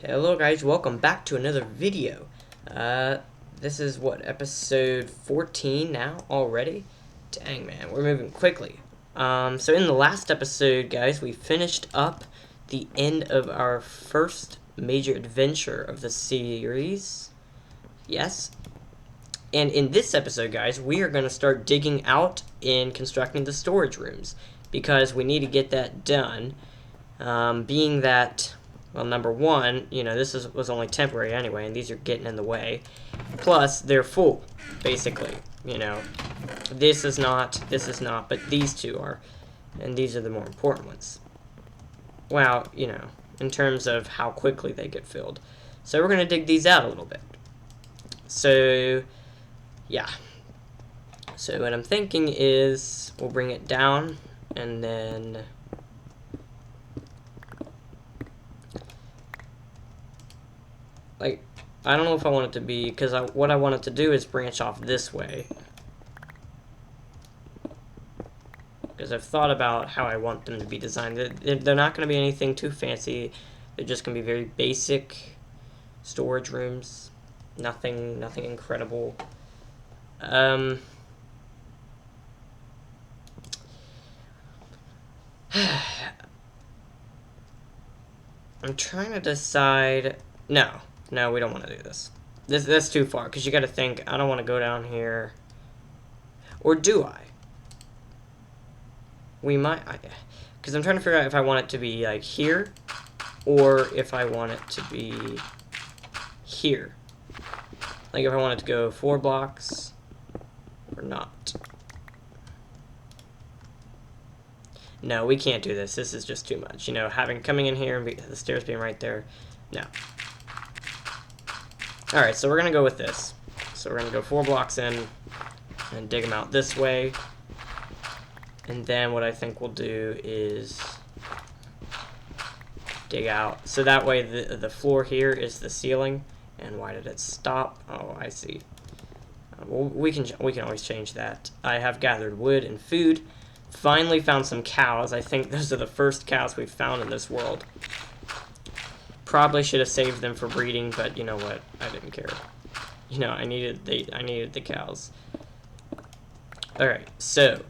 Hello guys, welcome back to another video. This is what, episode 14 now already? Dang man, we're moving quickly. So in the last episode, guys, we finished up the end of our first major adventure of the series. Yes. And in this episode, guys, we are going to start digging out and constructing the storage rooms, because we need to get that done, being that... Well, number one, this was only temporary anyway, and these are getting in the way. Plus, they're full, basically. This is not, but these two are. And these are the more important ones. Well, in terms of how quickly they get filled. So we're going to dig these out a little bit. So, yeah. So what I'm thinking is we'll bring it down, and then... I don't know if I want it to be, because what I want it to do is branch off this way. Because I've thought about how I want them to be designed. They're not going to be anything too fancy. They're just going to be very basic storage rooms. Nothing incredible. I'm trying to decide... No, we don't want to do this. That's too far, because you got to think, I don't want to go down here. Or do I? We might... Because I'm trying to figure out if I want it to be, like, here, or if I want it to be here. Like, if I want it to go 4 blocks, or not. No, we can't do this. This is just too much. Coming in here and the stairs being right there. No. Alright, so we're going to go with this. So we're going to go 4 blocks in and dig them out this way. And then what I think we'll do is dig out. So that way the floor here is the ceiling. And why did it stop? Oh, I see. Well, we can always change that. I have gathered wood and food. Finally found some cows. I think those are the first cows we've found in this world. Probably should have saved them for breeding, but you know what? I didn't care. I needed the cows. Alright, so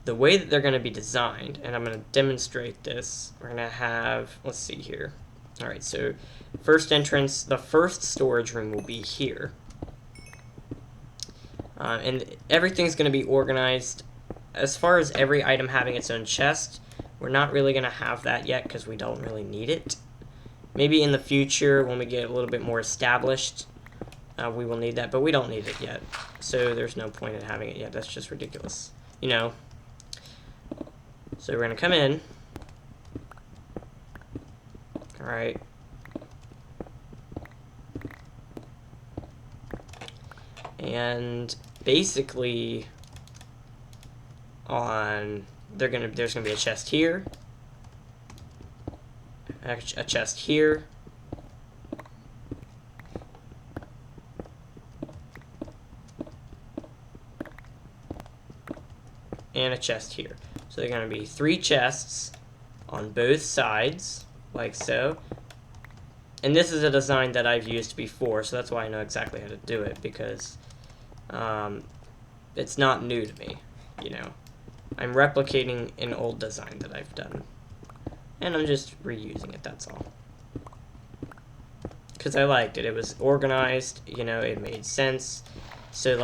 the way that they're going to be designed, and I'm going to demonstrate this, we're going to have, let's see here. Alright, so first entrance, the first storage room will be here. And everything's going to be organized. As far as every item having its own chest, we're not really going to have that yet because we don't really need it. Maybe in the future, when we get a little bit more established, we will need that, but we don't need it yet. So there's no point in having it yet. That's just ridiculous. So we're going to come in. Alright. And basically, there's going to be a chest here. A chest here. And a chest here. So they're going to be 3 chests on both sides, like so. And this is a design that I've used before, so that's why I know exactly how to do it, because it's not new to me, I'm replicating an old design that I've done. And I'm just reusing it, that's all. Because I liked it. It was organized, it made sense. So,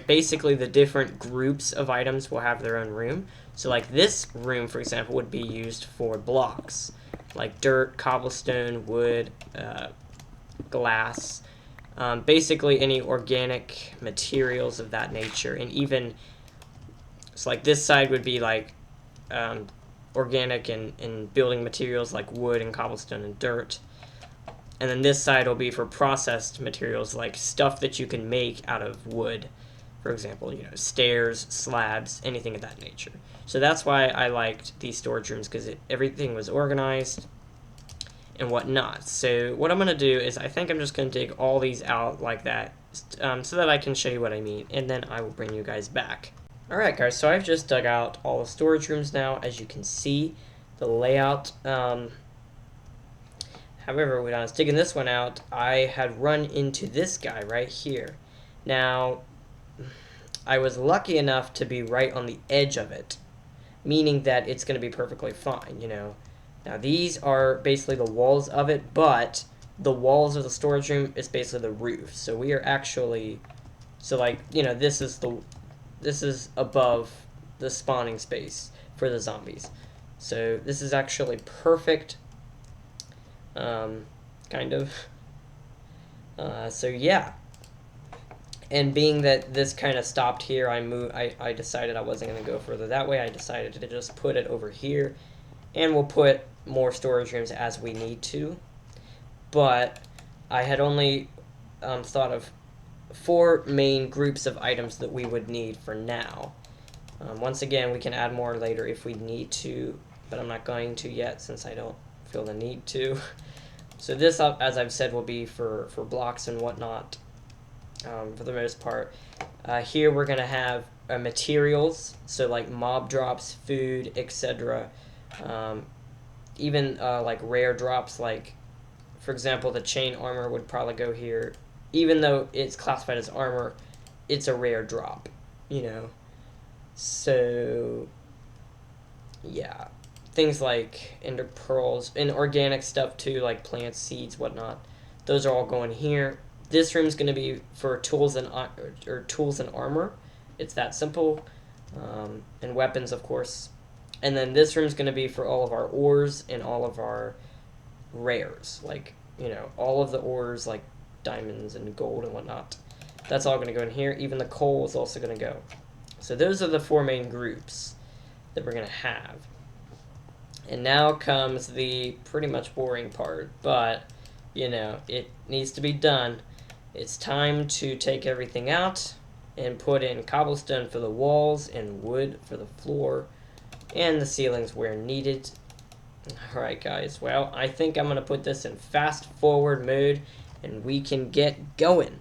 basically the different groups of items will have their own room. So, this room, for example, would be used for blocks. Like dirt, cobblestone, wood, glass. Basically any organic materials of that nature. And even, so this side would be organic and building materials like wood and cobblestone and dirt. And then this side will be for processed materials like stuff that you can make out of wood. For example, stairs, slabs, anything of that nature. So that's why I liked these storage rooms, because everything was organized and whatnot. So what I'm going to do is I think I'm just going to dig all these out like that, so that I can show you what I mean, and then I will bring you guys back. Alright guys, so I've just dug out all the storage rooms now. As you can see, the layout However, when I was digging this one out, I had run into this guy right here. Now, I was lucky enough to be right on the edge of it, meaning that it's going to be perfectly fine, you know. Now, these are basically the walls of it, but the walls of the storage room is basically the roof. So we are actually, so like, you know, this is above the spawning space for the zombies. So this is actually perfect, kind of. So yeah. And being that this kind of stopped here, I decided I wasn't going to go further that way. I decided to just put it over here, and we'll put more storage rooms as we need to. But I had only thought of 4 main groups of items that we would need for now. Once again, we can add more later if we need to, but I'm not going to yet since I don't feel the need to. So this, as I've said, will be for blocks and whatnot. For the most part. Here we're going to have materials, so like mob drops, food, etc. Even like rare drops, like, for example, the chain armor would probably go here. Even though it's classified as armor, it's a rare drop, you know. So, yeah. Things like ender pearls and organic stuff too, like plants, seeds, whatnot. Those are all going here. This room's going to be for tools and armor. It's that simple. And weapons, of course. And then this room's going to be for all of our ores and all of our rares. Like, you know, all of the ores, like diamonds and gold and whatnot. That's all going to go in here. Even the coal is also going to go. So those are the 4 main groups that we're going to have. And now comes the pretty much boring part. But, you know, it needs to be done. It's time to take everything out and put in cobblestone for the walls and wood for the floor and the ceilings where needed. Alright guys, well, I think I'm going to put this in fast forward mode and we can get going.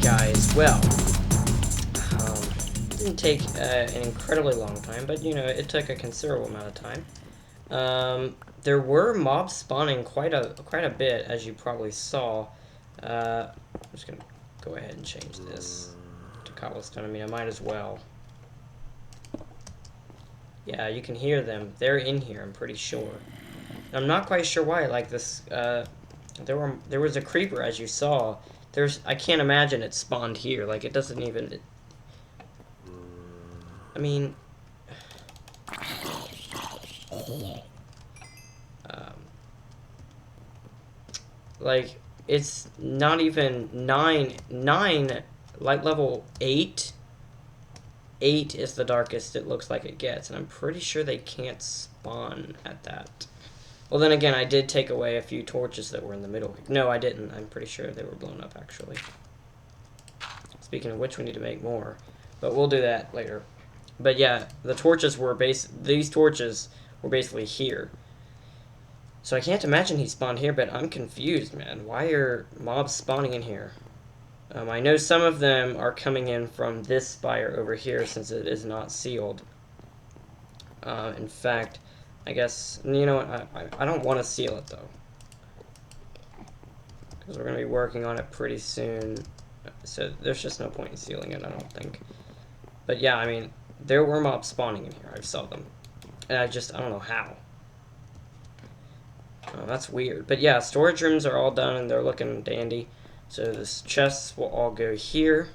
guy as well. Didn't take an incredibly long time, but you know, it took a considerable amount of time. There were mobs spawning quite a bit, as you probably saw. I'm just gonna go ahead and change this to cobblestone. I mean, I might as well. Yeah, you can hear them. They're in here, I'm pretty sure. I'm not quite sure why. Like this, there was a creeper, as you saw. I can't imagine it spawned here. Like it doesn't even. I mean, like it's not even nine, light level 8. 8 is the darkest it looks like it gets, and I'm pretty sure they can't spawn at that. Well, then again, I did take away a few torches that were in the middle. No, I didn't. I'm pretty sure they were blown up, actually. Speaking of which, we need to make more. But we'll do that later. But yeah, the torches were these torches were basically here. So I can't imagine he spawned here, but I'm confused, man. Why are mobs spawning in here? I know some of them are coming in from this spire over here since it is not sealed. In fact, I guess, you know what, I don't want to seal it, though. Because we're going to be working on it pretty soon. So there's just no point in sealing it, I don't think. But yeah, I mean, there were mobs spawning in here. I saw them. And I don't know how. Oh, that's weird. But yeah, storage rooms are all done and they're looking dandy. So this chests will all go here.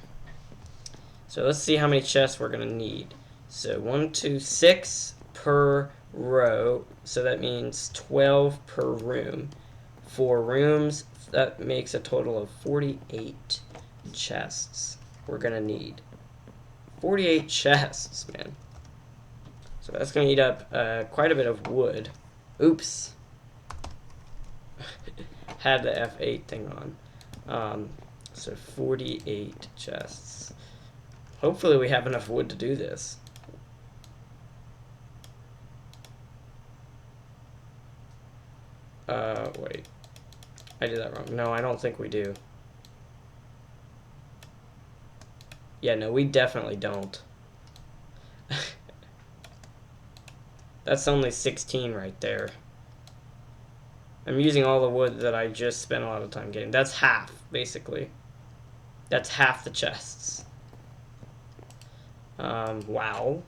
So let's see how many chests we're going to need. So 1, 2, 6 per row. So that means 12 per room. 4 rooms, that makes a total of 48 chests we're going to need. 48 chests, man. So that's going to eat up quite a bit of wood. Oops. Had the F8 thing on. So 48 chests. Hopefully we have enough wood to do this. Wait. I did that wrong. No, I don't think we do. Yeah, no, we definitely don't. That's only 16 right there. I'm using all the wood that I just spent a lot of time getting. That's half, basically. That's half the chests. Wow.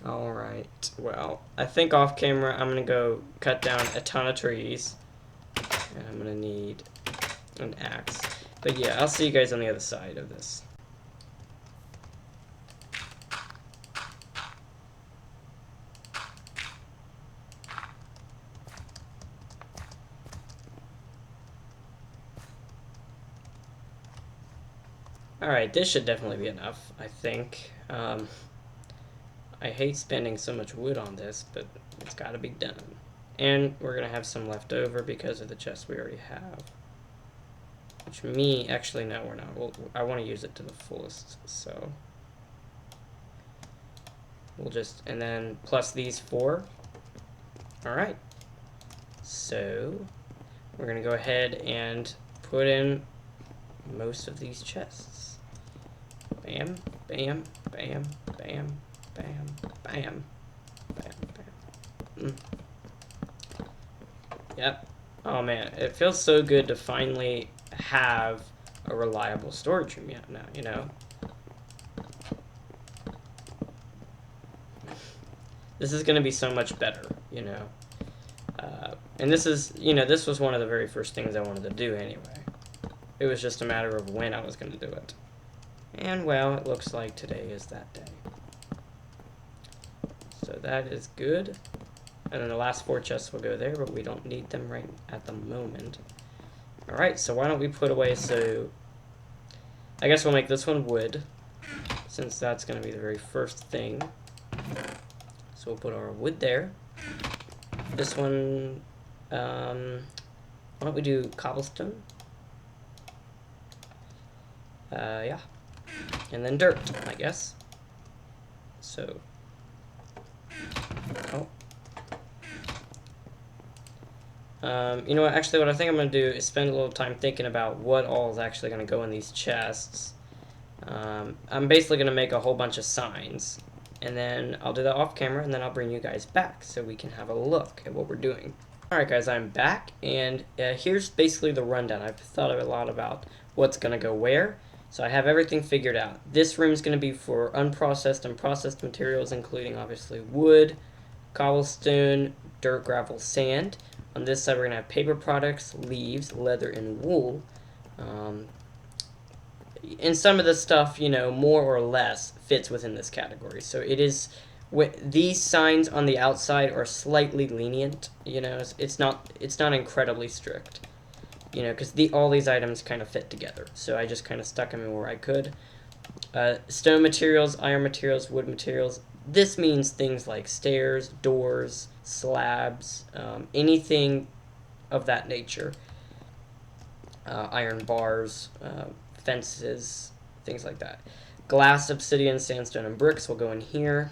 Alright, well, I think off camera I'm gonna go cut down a ton of trees. And I'm gonna need an axe. But yeah, I'll see you guys on the other side of this. Alright, this should definitely be enough, I think. I hate spending so much wood on this, but it's gotta be done. And we're gonna have some left over because of the chest we already have. Which actually no, we're not. I want to use it to the fullest, so. We'll just, and then plus these 4. Alright. So, we're gonna go ahead and put in most of these chests. Bam, bam, bam, bam, bam, bam, bam, bam. Yep. Oh man, it feels so good to finally have a reliable storage room now, you know? This is going to be so much better, you know? And this is, you know, this was one of the very first things I wanted to do anyway. It was just a matter of when I was going to do it. And, well, it looks like today is that day. So that is good. And then the last 4 chests will go there, but we don't need them right at the moment. Alright, so why don't we put away, so I guess we'll make this one wood, since that's going to be the very first thing. So we'll put our wood there. This one, why don't we do cobblestone? Yeah. And then dirt, I guess. So, oh. You know what, actually what I think I'm going to do is spend a little time thinking about what all is actually going to go in these chests. I'm basically going to make a whole bunch of signs, and then I'll do that off camera, and then I'll bring you guys back so we can have a look at what we're doing. Alright guys, I'm back, and here's basically the rundown. I've thought a lot about what's going to go where, so I have everything figured out. This room is going to be for unprocessed and processed materials, including obviously wood, cobblestone, dirt, gravel, sand. On this side, we're going to have paper products, leaves, leather, and wool. And some of the stuff, you know, more or less fits within this category. So it is, these signs on the outside are slightly lenient. You know, it's not incredibly strict. You know, because all these items kind of fit together. So I just kind of stuck them in where I could. Stone materials, iron materials, wood materials. This means things like stairs, doors, slabs, anything of that nature. Iron bars, fences, things like that. Glass, obsidian, sandstone, and bricks will go in here.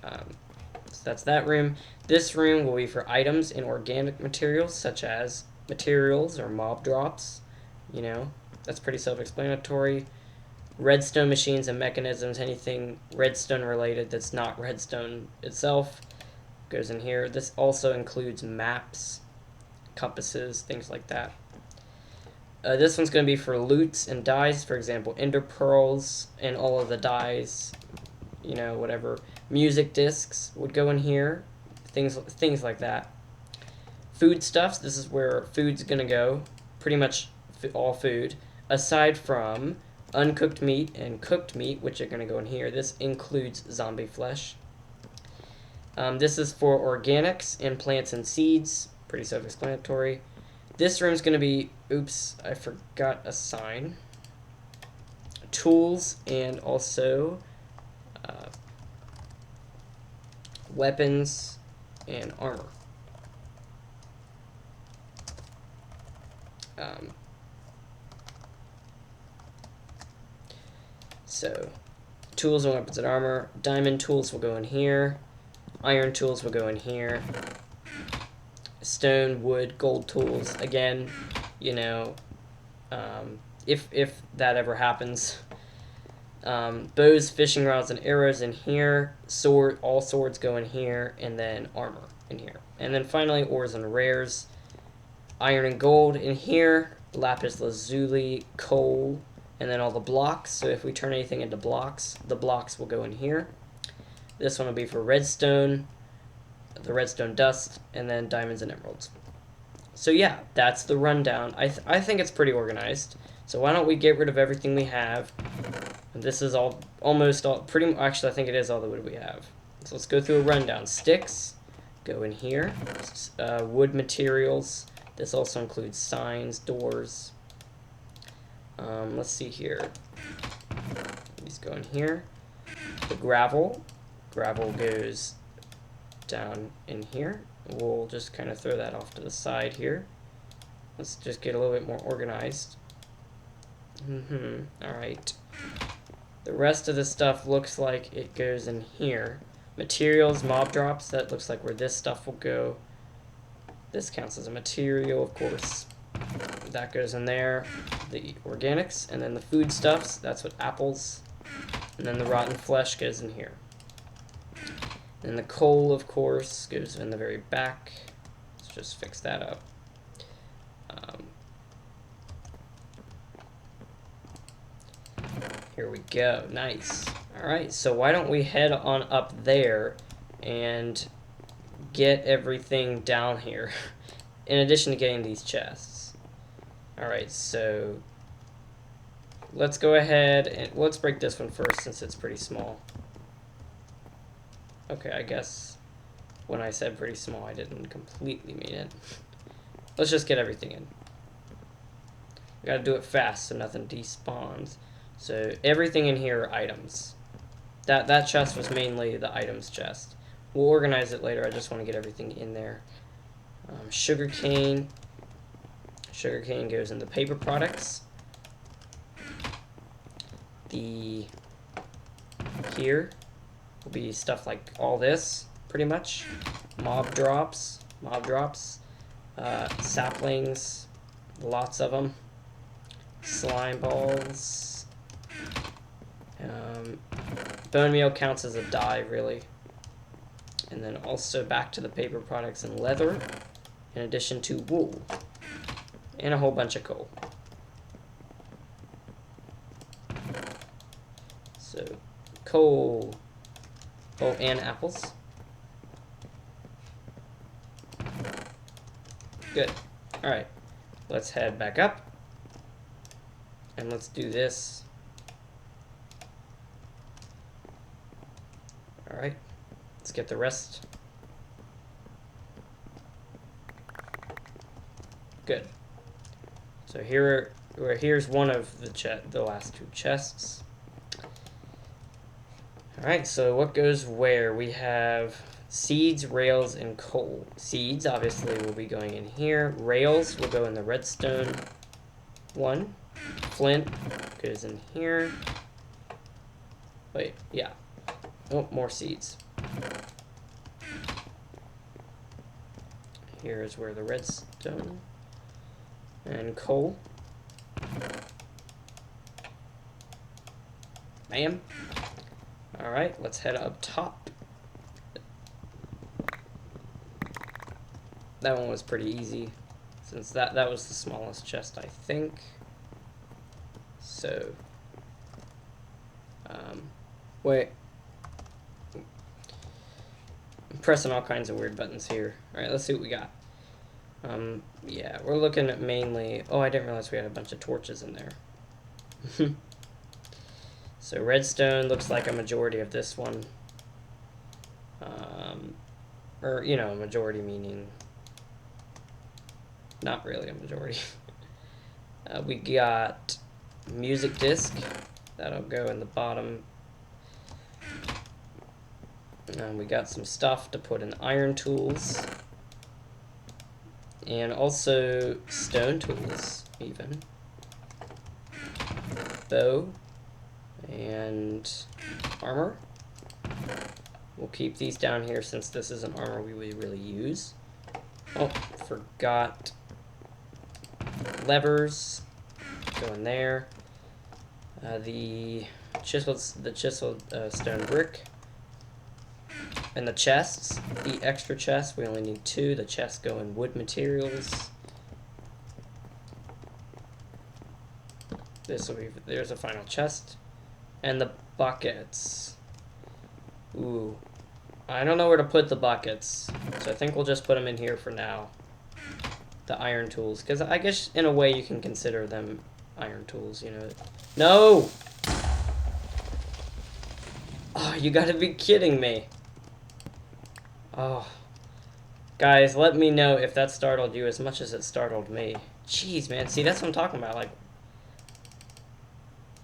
So that's that room. This room will be for items in organic materials, such as materials or mob drops. You know, that's pretty self-explanatory. Redstone machines and mechanisms, anything redstone related that's not redstone itself goes in here. This also includes maps, compasses, things like that. This one's going to be for loots and dyes, for example, ender pearls and all of the dyes, you know, whatever. Music discs would go in here, things like that. Foodstuffs, this is where food's going to go, pretty much all food, aside from uncooked meat and cooked meat, which are going to go in here. This includes zombie flesh. This is for organics and plants and seeds. Pretty self-explanatory. This room's going to be, oops, I forgot a sign. Tools and also weapons and armor. So, tools and weapons and armor. Diamond tools will go in here. Iron tools will go in here. Stone, wood, gold tools. Again, you know, if that ever happens. Bows, fishing rods, and arrows in here. All swords go in here, and then armor in here. And then finally, ores and rares. Iron and gold in here. Lapis lazuli, coal, and then all the blocks. So if we turn anything into blocks, the blocks will go in here. This one will be for redstone, the redstone dust, and then diamonds and emeralds. So yeah, that's the rundown. I think it's pretty organized. So why don't we get rid of everything we have? And this is almost all, actually I think it is all the wood we have. So let's go through a rundown. Sticks go in here. Wood materials. This also includes signs, doors. Let's see here. These go in here. The gravel goes down in here. We'll just kind of throw that off to the side here. Let's just get a little bit more organized. Alright. The rest of the stuff looks like it goes in here. Materials, mob drops, that looks like where this stuff will go. This counts as a material, of course. That goes in there. The organics, and then the foodstuffs, that's what apples. And then the rotten flesh goes in here. And the coal, of course, goes in the very back. Let's just fix that up. Here we go. Nice. Alright, so why don't we head on up there and get everything down here, in addition to getting these chests. Alright, so let's go ahead and let's break this one first since it's pretty small. Okay, I guess when I said pretty small, I didn't completely mean it. Let's just get everything in. We gotta do it fast so nothing despawns. So everything in here are items. That chest was mainly the items chest. We'll organize it later. I just want to get everything in there. Sugarcane. Sugarcane goes in the paper products. Here will be stuff like all this, pretty much. Mob drops. Saplings, lots of them. Slime balls. Bone meal counts as a dye, really. And then also back to the paper products and leather, in addition to wool. And a whole bunch of coal. So, coal. Oh, and apples. Good. Alright. Let's head back up. And let's do this. Alright. Let's get the rest. Good. So here's one of the last two chests. Alright, so what goes where? We have seeds, rails, and coal. Seeds, obviously, will be going in here. Rails will go in the redstone one. Flint goes in here. Wait, yeah. Oh, more seeds. Here's where the redstone and coal. Bam. Alright, let's head up top. That one was pretty easy, since that was the smallest chest, I think. So, wait. I'm pressing all kinds of weird buttons here. Alright, let's see what we got. Yeah, we're looking at mainly... Oh, I didn't realize we had a bunch of torches in there. So redstone looks like a majority of this one. Or, you know, a majority meaning... Not really a majority. We got music disc. That'll go in the bottom. And we got some stuff to put in iron tools. And also stone tools, even. Bow. And armor. We'll keep these down here since this isn't armor we would really use. Oh, forgot levers. Go in there. The chiseled stone brick. And the chests, the extra chests, we only need 2. The chests go in wood materials. This will be, there's a final chest. And the buckets. Ooh. I don't know where to put the buckets. So I think we'll just put them in here for now. The iron tools. Because I guess in a way you can consider them iron tools, you know. No! Oh, you gotta be kidding me. Oh. Guys, let me know if that startled you as much as it startled me. Jeez, man. See, that's what I'm talking about. Like,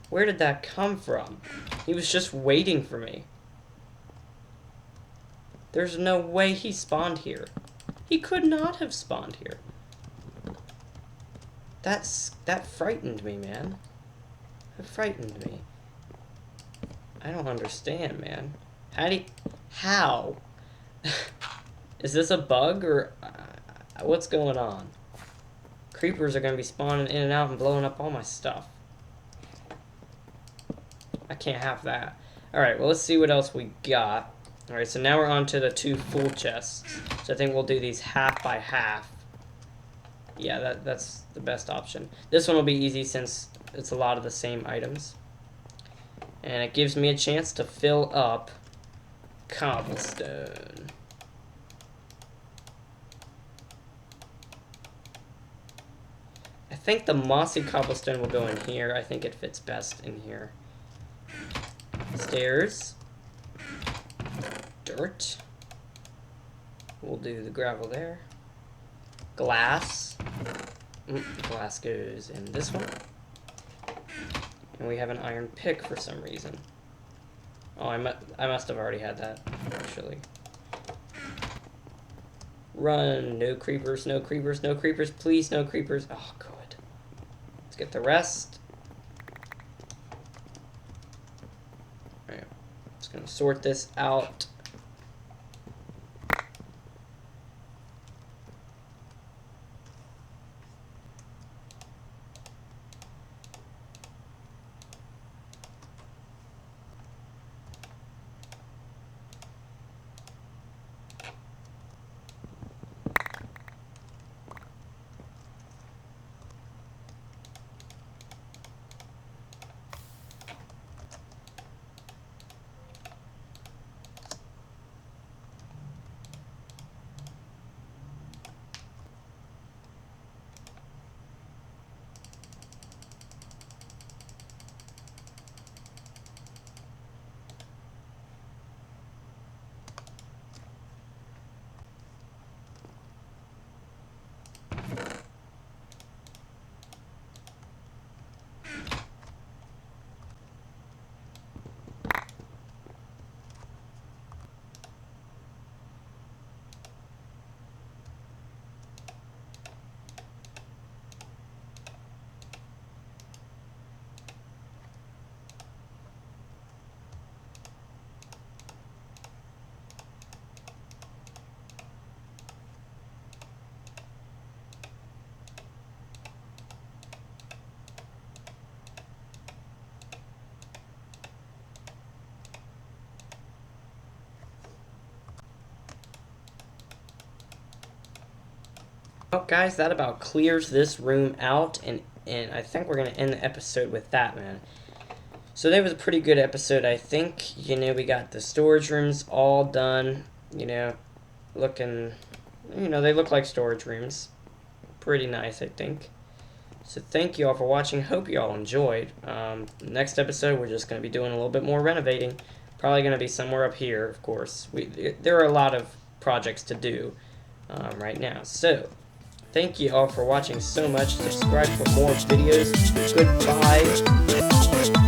where did that come from? He was just waiting for me. There's no way he spawned here. He could not have spawned here. That frightened me, man. That frightened me. I don't understand, man. How? Is this a bug, or what's going on? Creepers are going to be spawning in and out and blowing up all my stuff. I can't have that. Alright, well, let's see what else we got. Alright, so now we're on to the 2 full chests. So I think we'll do these half by half. Yeah, that's the best option. This one will be easy since it's a lot of the same items. And it gives me a chance to fill up cobblestone. I think the mossy cobblestone will go in here. I think it fits best in here. Stairs. Dirt. We'll do the gravel there. Glass. Glass goes in this one. And we have an iron pick for some reason. Oh, I must have already had that, actually. Run. No creepers, no creepers, no creepers. Please, no creepers. Oh, good. Let's get the rest. Alright. Just going to sort this out. well, guys, that about clears this room out, and I think we're going to end the episode with that, man. So that was a pretty good episode, I think. You know, we got the storage rooms all done, you know, looking, you know, they look like storage rooms. Pretty nice, I think. So thank you all for watching. Hope you all enjoyed. Next episode, we're just going to be doing a little bit more renovating. Probably going to be somewhere up here, of course. There are a lot of projects to do right now. So thank you all for watching so much. Subscribe for more videos. Goodbye.